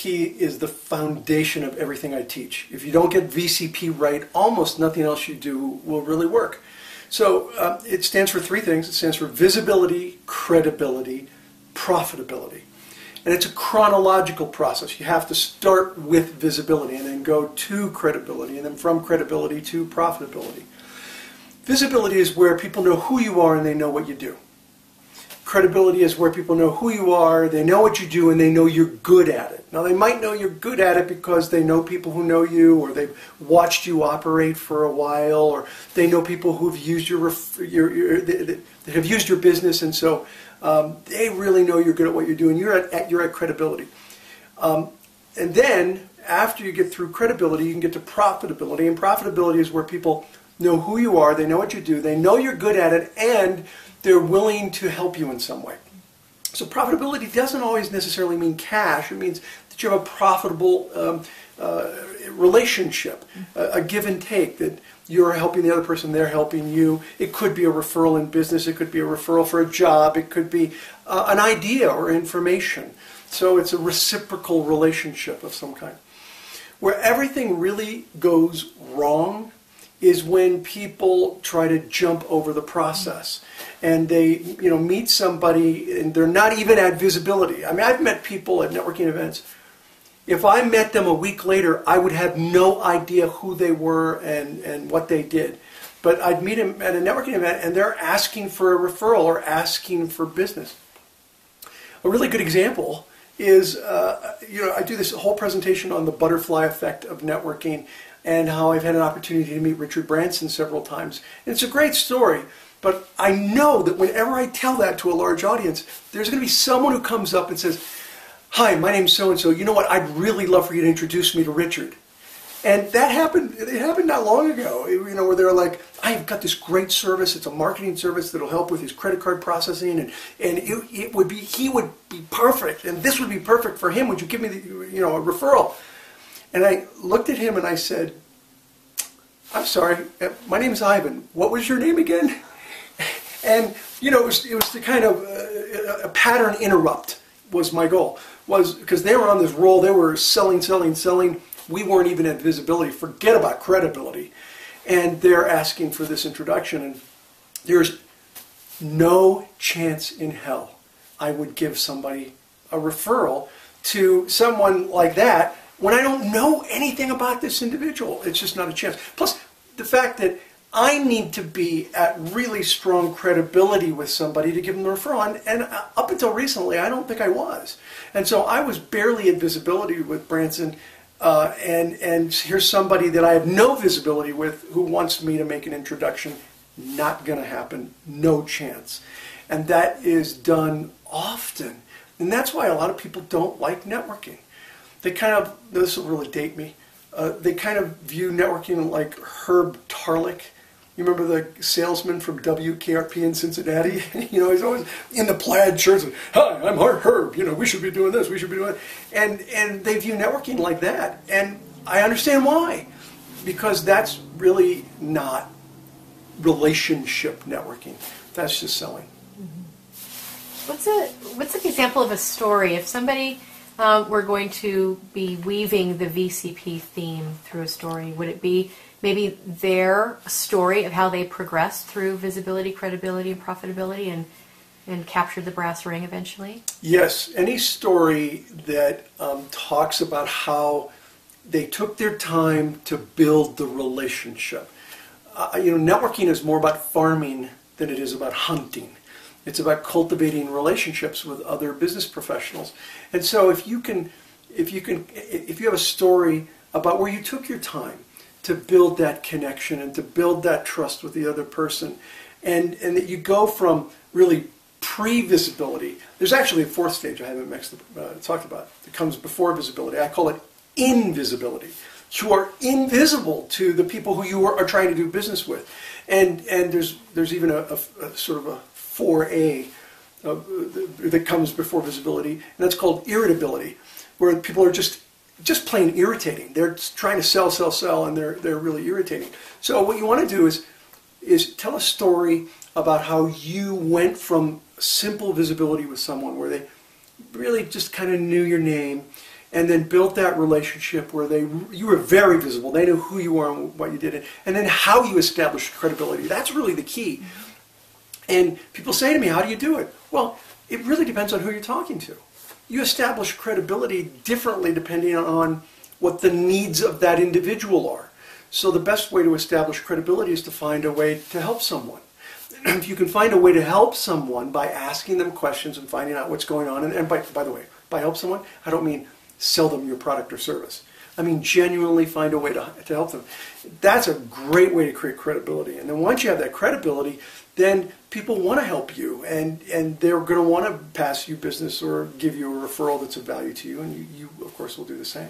VCP is the foundation of everything I teach. If you don't get VCP right, almost nothing else you do will really work. So it stands for three things. It stands for visibility, credibility, profitability. And it's a chronological process. You have to start with visibility and then go to credibility and then from credibility to profitability. Visibility is where people know who you are and they know what you do. Credibility is where people know who you are, they know what you do, and they know you're good at it. Now, they might know you're good at it because they know people who know you, or they've watched you operate for a while, or they know people who've used that have used your business, and so they really know you're good at what you're doing. You're at credibility. And then, after you get through credibility, you can get to profitability, and profitability is where people know who you are, they know what you do, they know you're good at it, and they're willing to help you in some way. So profitability doesn't always necessarily mean cash. It means that you have a profitable relationship, a give and take, that you're helping the other person, they're helping you. It could be a referral in business. It could be a referral for a job. It could be an idea or information. So it's a reciprocal relationship of some kind. Where everything really goes wrong is when people try to jump over the process and they meet somebody and they're not even at visibility. I mean, I've met people at networking events. If I met them a week later, I would have no idea who they were and what they did. But I'd meet them at a networking event and they're asking for a referral or asking for business. A really good example is, I do this whole presentation on the butterfly effect of networking and how I've had an opportunity to meet Richard Branson several times. And it's a great story, but I know that whenever I tell that to a large audience, there's going to be someone who comes up and says, "Hi, my name's so-and-so. You know what? I'd really love for you to introduce me to Richard." And that happened, it happened not long ago, where they're like, "I've got this great service. It's a marketing service that'll help with his credit card processing, and he would be perfect, and this would be perfect for him. Would you give me a referral?" And I looked at him and I said, "I'm sorry, my name's Ivan. What was your name again?" And it was the kind of a pattern interrupt was my goal. Was because they were on this roll, they were selling. We weren't even at visibility, forget about credibility. And they're asking for this introduction, and there's no chance in hell I would give somebody a referral to someone like that when I don't know anything about this individual. It's just not a chance. Plus, the fact that I need to be at really strong credibility with somebody to give them the referral. And up until recently, I don't think I was. And so I was barely at visibility with Branson. And here's somebody that I have no visibility with who wants me to make an introduction. Not going to happen. No chance. And that is done often. And that's why a lot of people don't like networking. They kind of, this will really date me, they kind of view networking like Herb Tarlick. You remember the salesman from WKRP in Cincinnati? He's always in the plaid shirts. "Hi, I'm Herb. We should be doing this. We should be doing that." And they view networking like that. And I understand why. Because that's really not relationship networking. That's just selling. What's an example of a story? If somebody were going to be weaving the VCP theme through a story, would it be maybe their story of how they progressed through visibility, credibility, and profitability and captured the brass ring eventually? Yes. Any story that talks about how they took their time to build the relationship. Networking is more about farming than it is about hunting. It's about cultivating relationships with other business professionals. And so if you have a story about where you took your time to build that connection and to build that trust with the other person, and that you go from really pre-visibility. There's actually a fourth stage I haven't talked about that comes before visibility. I call it invisibility. You are invisible to the people who you are trying to do business with. And there's even a sort of a 4A that comes before visibility, and that's called irritability, where people are just plain irritating. They're trying to sell, and they're really irritating. So what you want to do is tell a story about how you went from simple visibility with someone where they really just kind of knew your name, and then built that relationship where you were very visible. They knew who you are and what you did, and then how you established credibility. That's really the key. And people say to me, how do you do it? Well, it really depends on who you're talking to. You establish credibility differently depending on what the needs of that individual are. So the best way to establish credibility is to find a way to help someone. If you can find a way to help someone by asking them questions and finding out what's going on, and by the way, by help someone, I don't mean sell them your product or service. I mean genuinely find a way to help them. That's a great way to create credibility. And then once you have that credibility, then people want to help you, and they're going to want to pass you business or give you a referral that's of value to you, and you of course, will do the same.